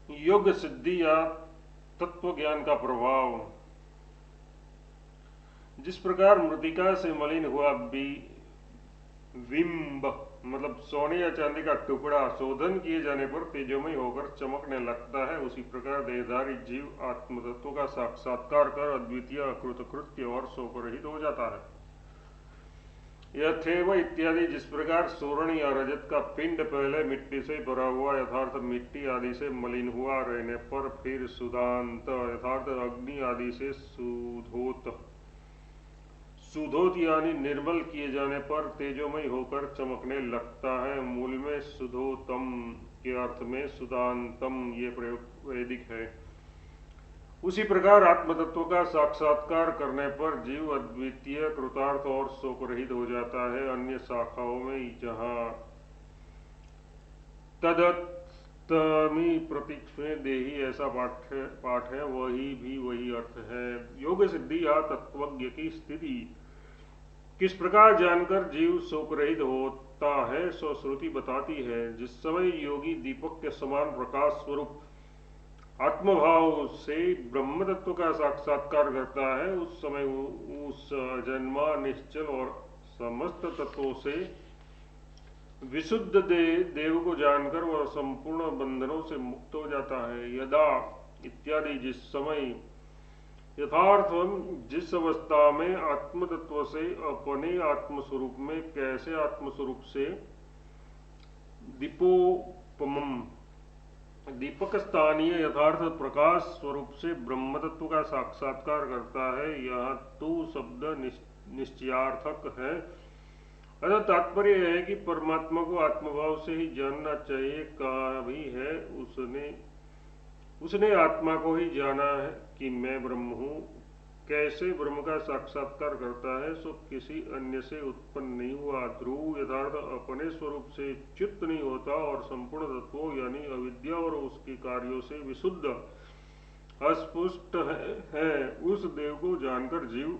योग सिद्धि या तत्व ज्ञान का प्रभाव। जिस प्रकार मृतिका से मलिन हुआ बिंब मतलब सोने या चांदी का टुकड़ा शोधन किए जाने पर तेजोमय होकर चमकने लगता है, उसी प्रकार देहधारी जीव आत्म तत्व का साक्षात्कार कर अद्वितीय अकृतकृत्य और शोकरहित हो जाता है। यथेव इत्यादि जिस प्रकार स्वर्ण या रजत का पिंड पहले मिट्टी से भरा हुआ यथार्थ मिट्टी आदि से मलिन हुआ रहने पर फिर सुधांत यथार्थ अग्नि आदि से सुधोत यानी निर्मल किए जाने पर तेजोमय होकर चमकने लगता है। मूल में सुधोतम के अर्थ में सुधांतम ये प्रयोग वैदिक है। उसी प्रकार आत्मतत्व का साक्षात्कार करने पर जीव अद्वितीय कृतार्थ और शोकरहित हो जाता है। अन्य शाखाओं में जहाँ तदत्तमी प्रतीक्षे देही ऐसा पाठ है वही भी वही अर्थ है। योग सिद्धि या तत्वज्ञ की स्थिति किस प्रकार जानकर जीव शोकरहित होता है सो श्रुति बताती है। जिस समय योगी दीपक के समान प्रकाश स्वरूप आत्मभाव से ब्रह्म तत्व का साक्षात्कार करता है, उस समय उस जन्मा निश्चल और समस्त तत्वों से विशुद्ध देव को जानकर वह संपूर्ण बंधनों से मुक्त हो जाता है। यदा इत्यादि जिस समय यथार्थ जिस अवस्था में आत्म तत्व से अपने आत्मस्वरूप में कैसे आत्मस्वरूप से दीपोपमम दीपक स्थानीय यथार्थ प्रकाश स्वरूप से ब्रह्म तत्व का साक्षात्कार करता है, यह तो शब्द निश्चयार्थक है। अतः तात्पर्य है कि परमात्मा को आत्मभाव से ही जानना चाहिए। कहा भी है उसने आत्मा को ही जाना है कि मैं ब्रह्म हूँ। कैसे ब्रह्म का साक्षात्कार करता है सो किसी अन्य से उत्पन्न नहीं हुआ। ध्रुव यथार्थ अपने स्वरूप से च्युत नहीं होता और संपूर्ण तत्वों यानी अविद्या और उसके कार्यों से विशुद्ध अस्पुष्ट है। उस देव को जानकर जीव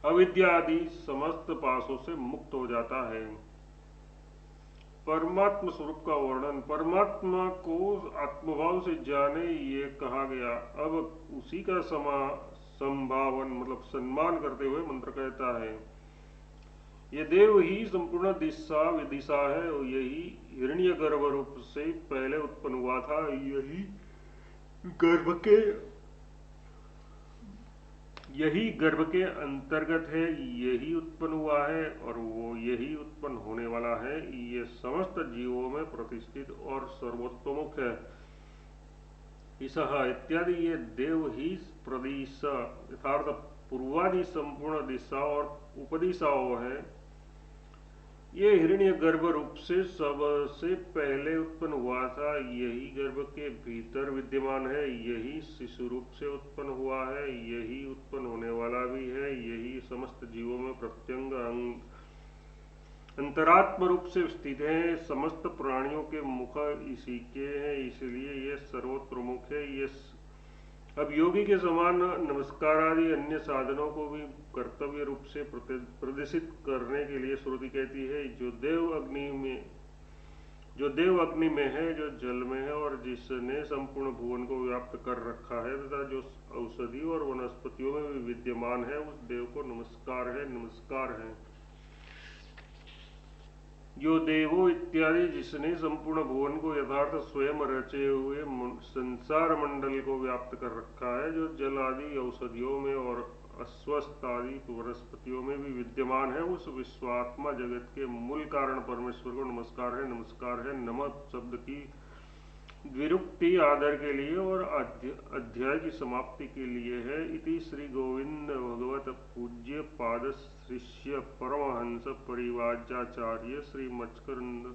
अविद्या आदि समस्त पासों से मुक्त हो जाता है। परमात्मा स्वरूप का वर्णन। परमात्मा को आत्मभाव से जाने ये कहा गया। अब उसी का संभावन मतलब सम्मान करते हुए मंत्र कहता है, ये देव ही संपूर्ण दिशा विदिशा है और यही हिरण्यगर्भ रूप से पहले उत्पन्न हुआ था। यही गर्भ के अंतर्गत है, यही उत्पन्न हुआ है और वो यही उत्पन्न होने वाला है। ये समस्त जीवों में प्रतिष्ठित और सर्वोत्तमुख है। ईशः इत्यादि ये देव ही प्रदिश यथार्थ पूर्वादि संपूर्ण दिशा और उपदिशाओं है। ये हिरण्य गर्भ रूप से सबसे पहले उत्पन्न हुआ था, यही गर्भ के भीतर विद्यमान है, यही शिशु रूप से उत्पन्न हुआ है, यही उत्पन्न होने वाला भी है, यही समस्त जीवों में प्रत्यंग अंतरात्म रूप से स्थित है। समस्त प्राणियों के मुख इसी के हैं, इसलिए ये सर्वोत्तमुख है। ये अब योगी के समान नमस्कार आदि अन्य साधनों को भी कर्तव्य रूप से प्रदर्शित करने के लिए श्रुति कहती है, जो देव अग्नि में है, जो जल में है और जिसने संपूर्ण भुवन को व्याप्त कर रखा है तथा जो औषधि और वनस्पतियों में भी विद्यमान है, उस देव को नमस्कार है। यो देवो इत्यादि जिसने संपूर्ण भुवन को यथार्थ स्वयं रचे हुए संसार मंडल को व्याप्त कर रखा है, जो जल आदि औषधियों में और अस्वस्थ आदि वनस्पतियों में भी विद्यमान है, उस विश्वात्मा जगत के मूल कारण परमेश्वर को नमस्कार है। नमः शब्द की द्विरुक्ति आदर के लिए और अध्याय की समाप्ति के लिए है। इति श्री गोविंद भगवत पूज्य पाद शिष्य परमहंस परिवाजाचार्य श्री मच्छकरंद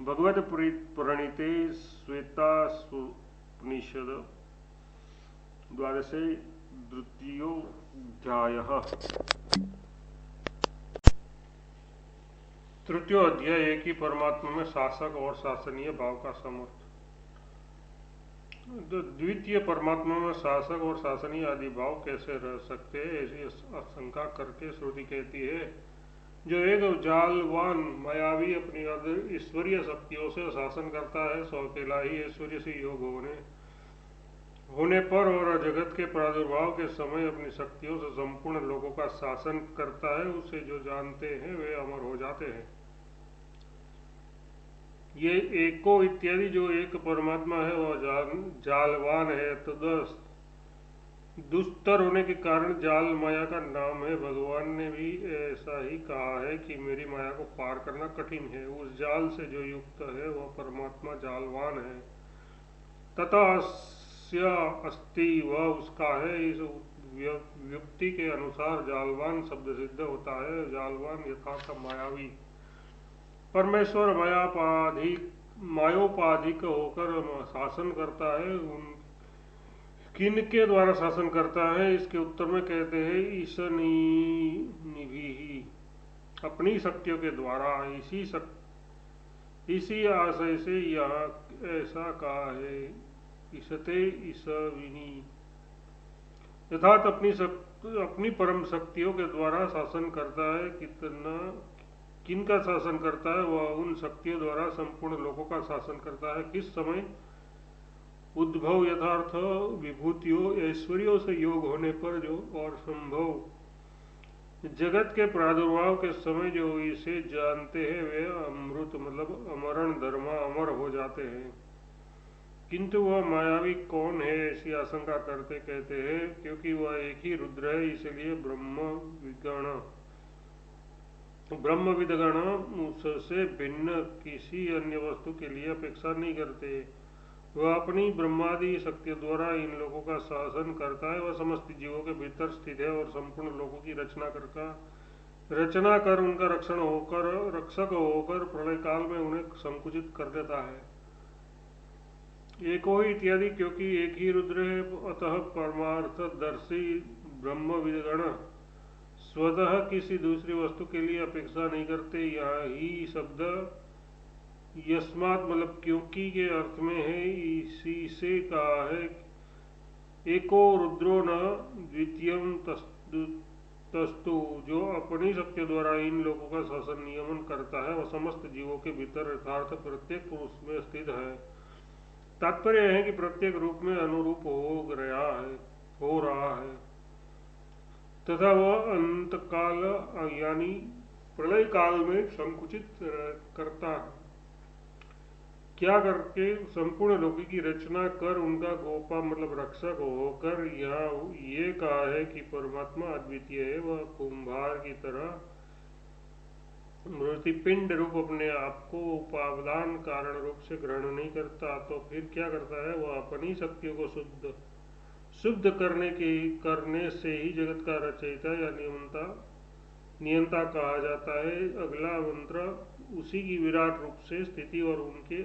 भगवत प्रणीते श्वेतास्वोपनिषद द्वादशे द्वितीयोऽध्यायः। तृतीय अध्याय एक ही परमात्मा में शासक और शासनीय भाव का समर्थ। तो द्वितीय परमात्मा में शासक और शासनीय आदि भाव कैसे रह सकते हैं, ऐसी आशंका करके श्रुति कहती है, जो एक जालवान मायावी अपनी ईश्वरीय शक्तियों से शासन करता है, सो अकेला ही ऐश्वर्य से योग होने पर और जगत के प्रादुर्भाव के समय अपनी शक्तियों से संपूर्ण लोगों का शासन करता है, उसे जो जानते हैं वे अमर हो जाते हैं। ये एको इत्यादि जो एक परमात्मा है वह जालवान है, तो दुस्तर होने के कारण जाल माया का नाम है। भगवान ने भी ऐसा ही कहा है कि मेरी माया को पार करना कठिन है। उस जाल से जो युक्त है वह परमात्मा जालवान है। तथा अस्य अस्ति वह उसका है। इस व्युक्ति के अनुसार जालवान शब्द सिद्ध होता है। जालवान यथार्थ मायावी परमेश्वर मायोपाधिक होकर शासन करता है। किनके द्वारा शासन करता है, इसके उत्तर में कहते हैं ईशनिभि, अपनी शक्तियों के द्वारा। इसी आशय से यहाँ ऐसा कहा है, ईशते ईशविनी, यथार्थ अपनी परम शक्तियों के द्वारा शासन करता है। किनका शासन करता है, वह उन शक्तियों द्वारा संपूर्ण लोगों का शासन करता है। किस समय उद्भव यथार्थ विभूतियों ऐश्वर्यों से योग होने पर जो और संभव जगत के प्रादुर्भाव के समय जो इसे जानते हैं वे अमृत मतलब अमरण धर्मा अमर हो जाते हैं। किंतु वह मायावी कौन है, ऐसी आशंका करते कहते हैं क्योंकि वह एक ही रुद्र है, इसलिए ब्रह्मविदगण उससे भिन्न किसी अन्य वस्तु के लिए अपेक्षा नहीं करते। वह अपनी ब्रह्मादि शक्ति द्वारा इन लोगों का शासन करता है। वह समस्त जीवों के भीतर स्थित है और संपूर्ण लोगों की रचना कर उनका रक्षक होकर प्रलय काल में उन्हें संकुचित कर देता है। एको ही इत्यादि क्योंकि एक ही रुद्र है, अतः परमार्थदर्शी ब्रह्मविदगण स्वतः किसी दूसरी वस्तु के लिए अपेक्षा नहीं करते। यहाँ ही शब्द यस्मात् मतलब क्योंकि के अर्थ में है। इसी से कहा है एको रुद्रो न द्वितीयम तस्तु, जो अपनी शक्ति द्वारा इन लोगों का शासन नियमन करता है, वह समस्त जीवों के भीतर यथार्थ प्रत्येक पुरुष में स्थित है। तात्पर्य है कि प्रत्येक रूप में अनुरूप हो रहा है तथा वह अंत काल यानी प्रलय काल में संकुचित करता है। क्या करके संपूर्ण लोगों की रचना कर उनका गोपा मतलब रक्षक होकर। यहाँ ये कहा है कि परमात्मा अद्वितीय है। वह कुंभार की तरह मृतिपिंड रूप अपने आप को उपादान कारण रूप से ग्रहण नहीं करता, तो फिर क्या करता है, वह अपनी शक्तियों को शुद्ध करने से ही जगत का रचयिता या नियंता कहा जाता है। अगला मंत्र उसी की विराट रूप से स्थिति और उनके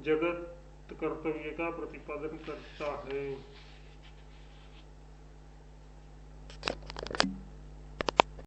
जगत कर्तव्य का प्रतिपादन करता है।